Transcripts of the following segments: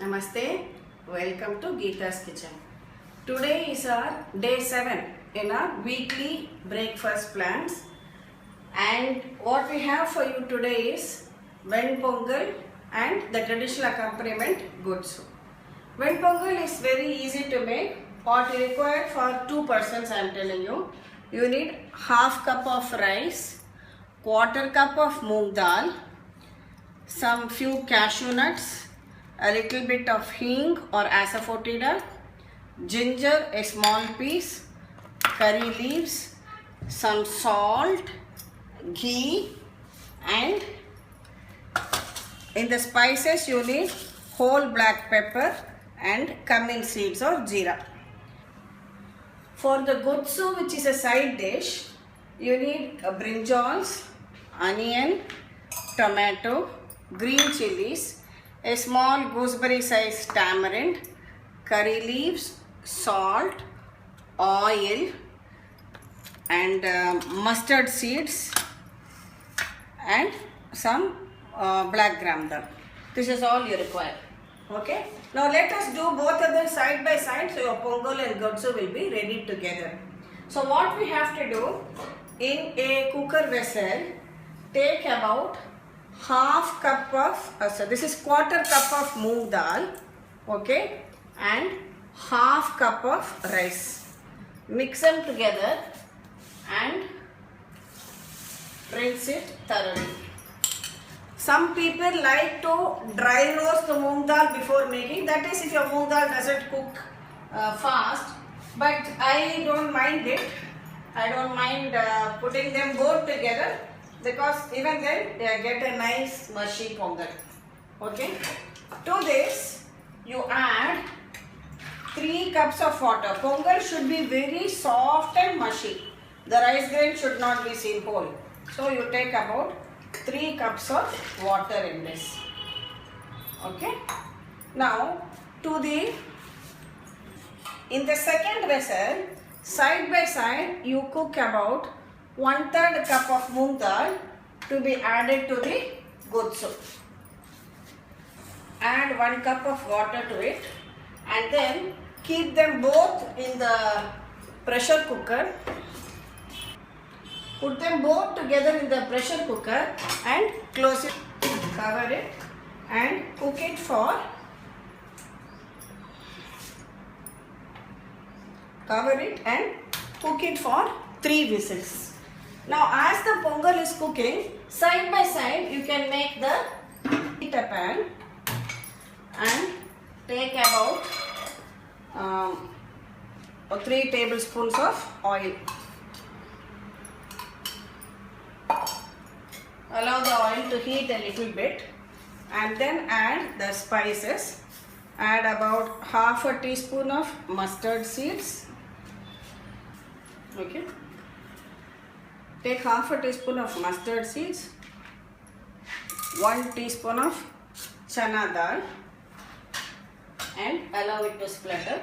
Namaste, welcome to Geeta's Kitchen. Today is our day 7 in our weekly breakfast plans, and what we have for you today is Venpongal and the traditional accompaniment Gudsu. Venpongal is very easy to make. What you require for 2 persons I am telling you. You need half cup of rice, quarter cup of moong dal, some few cashew nuts, a little bit of hing or asafoetida, ginger a small piece, curry leaves, some salt, ghee, and in the spices you need whole black pepper and cumin seeds or jeera. For the gudsu, which is a side dish, you need brinjals, onion, tomato, green chilies, a small gooseberry sized tamarind, curry leaves, salt, oil, and mustard seeds, and some black gram dal. This is all you require. Okay. Now let us do both of them side by side, so your pongal and gudsu will be ready together. So what we have to do, in a cooker vessel, take about half cup of, so this is quarter cup of moong dal, okay, and half cup of rice. Mix them together and rinse it thoroughly. Some people like to dry roast the moong dal before making. That is if your moong dal doesn't cook fast. But I don't mind it. I don't mind putting them both together, because even then they get a nice mushy pongal. Okay. To this you add 3 cups of water. Pongal should be very soft and mushy. The rice grain should not be seen whole. So you take about 3 cups of water in this. Okay. Now in the second vessel, side by side you cook about 1/3 cup of moong dal to be added to the gudsu. Add 1 cup of water to it and then keep them both in the pressure cooker. Put them both together in the pressure cooker and close it, cover it and cook it for cook it for 3 whistles. Now as the pongal is cooking, side by side you can make the heat a pan and take about 3 tablespoons of oil. Allow the oil to heat a little bit and then add the spices. Add about half a teaspoon of mustard seeds. Okay. Take half a teaspoon of mustard seeds, 1 teaspoon of chana dal and allow it to splatter.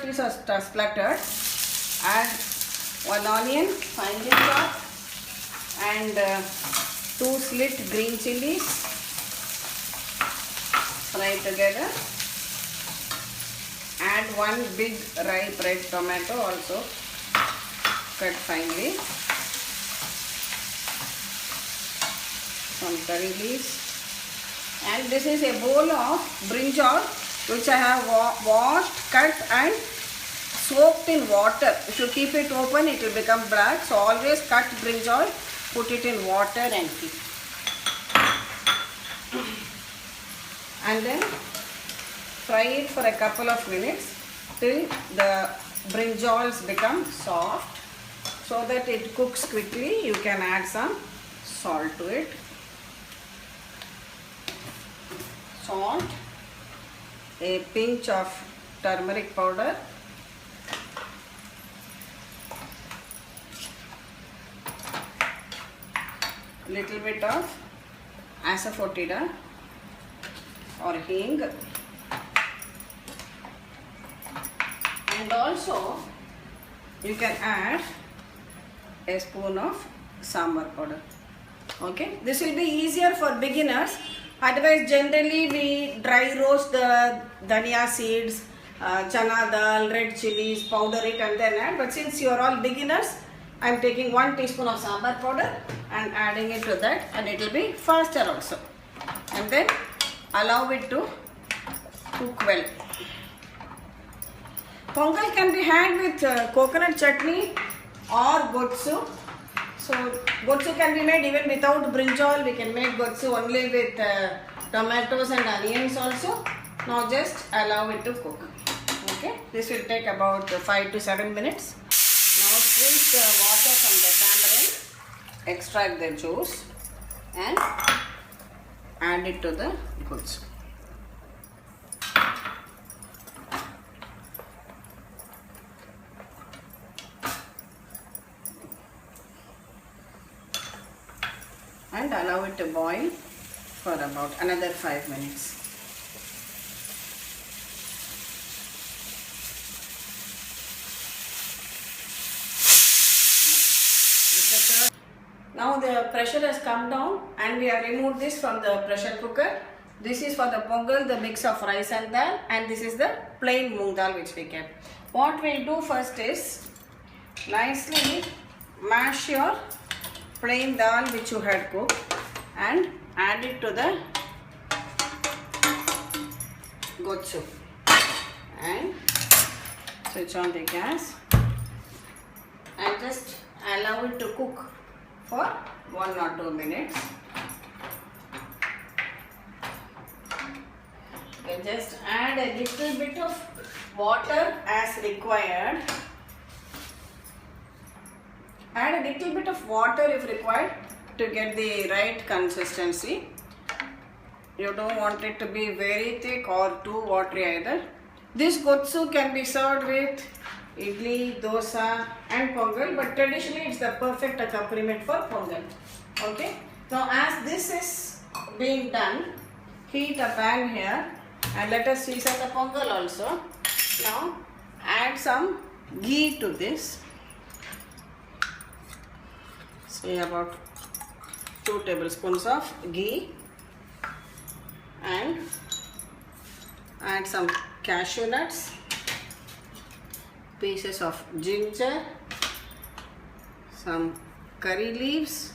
These are splattered. Add 1 onion finely chopped and 2 slit green chilies. Fry together. Add 1 big ripe red tomato also cut finely. Some curry leaves. And this is a bowl of brinjal which I have washed, cut and soaked in water. If you keep it open, it will become black. So always cut brinjal, put it in water and keep. And then fry it for a couple of minutes till the brinjals become soft, so that it cooks quickly. You can add some salt to it. Salt, a pinch of turmeric powder, little bit of asafoetida or hing, and also you can add a spoon of sambar powder. Okay, this will be easier for beginners. Otherwise, generally we dry roast the dhania seeds, chana dal, red chilies, powder it and then add. But since you are all beginners, I am taking 1 teaspoon of sambar powder and adding it to that, and it will be faster also. And then allow it to cook well. Pongal can be had with coconut chutney or gotsu. So gotsu can be made even without brinjal. We can make gotsu only with tomatoes and onions also. Now just allow it to cook. Okay, this will take about 5 to 7 minutes. Now squeeze the water from the tamarind, extract the juice and add it to the gotsu. And allow it to boil for about another 5 minutes. Now the pressure has come down and we have removed this from the pressure cooker. This is for the pongal, the mix of rice and dal, and this is the plain moong dal which we kept. What we'll do first is nicely mash your plain dal which you had cooked and add it to the gotsu and switch on the gas and just allow it to cook for 1 or 2 minutes. You just add a little bit of water as required. Add a little bit of water if required to get the right consistency. You don't want it to be very thick or too watery either. This gotsu can be served with idli, dosa and pongal, but traditionally it's the perfect accompaniment for pongal. Okay. Now as this is being done, heat a pan here and let us season the pongal also. Now add some ghee to this. Say about 2 tablespoons of ghee and add some cashew nuts, pieces of ginger, some curry leaves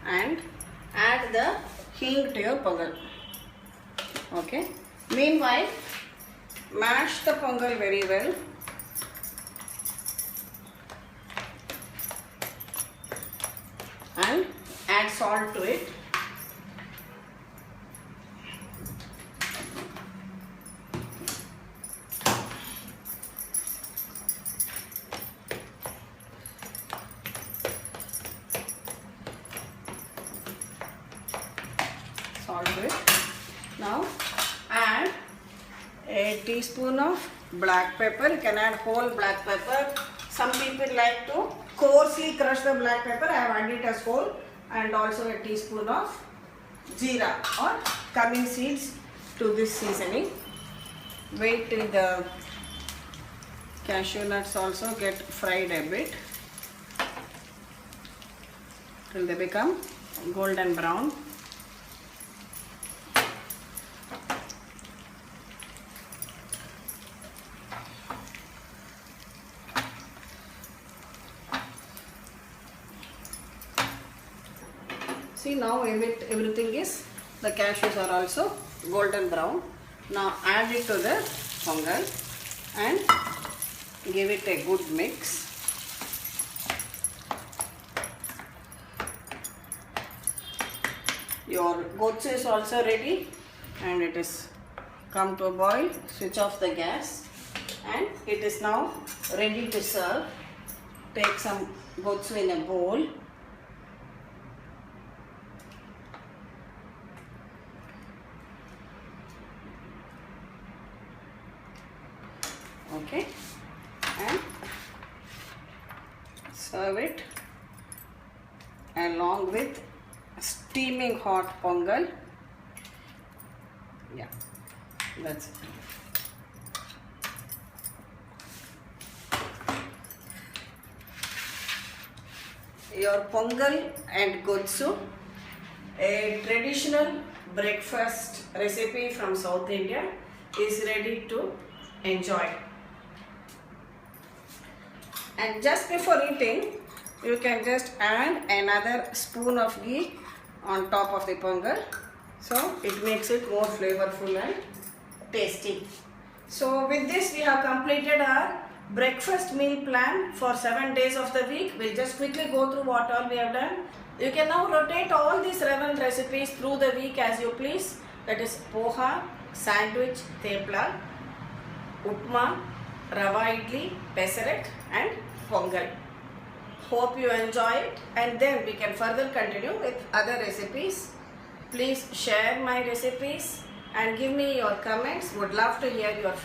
and add the hing to your pongal. Okay. Meanwhile, mash the pongal very well. And add salt to it. Salt to it. Now add a teaspoon of black pepper. You can add whole black pepper. Some people like to coarsely crush the black pepper. I have added it as whole, and also a teaspoon of jeera or cumin seeds to this seasoning. Wait till the cashew nuts also get fried a bit till they become golden brown. See, now everything is, the cashews are also golden brown. Now add it to the pongal and give it a good mix. Your gotsu is also ready and it is come to a boil. Switch off the gas and it is now ready to serve. Take some gotsu in a bowl. Okay, and serve it along with steaming hot pongal. Yeah, that's it. your pongal and godsu, a traditional breakfast recipe from South India, is ready to enjoy. And just before eating, you can just add another spoon of ghee on top of the pongal, so it makes it more flavorful and tasty. So with this we have completed our breakfast meal plan for 7 days of the week. We'll just quickly go through what all we have done. You can now rotate all these 7 recipes through the week as you please. That is poha, sandwich, thepla, upma, rava idli, pesaret and pongal. Hope you enjoy it, and then we can further continue with other recipes. Please share my recipes and give me your comments. Would love to hear your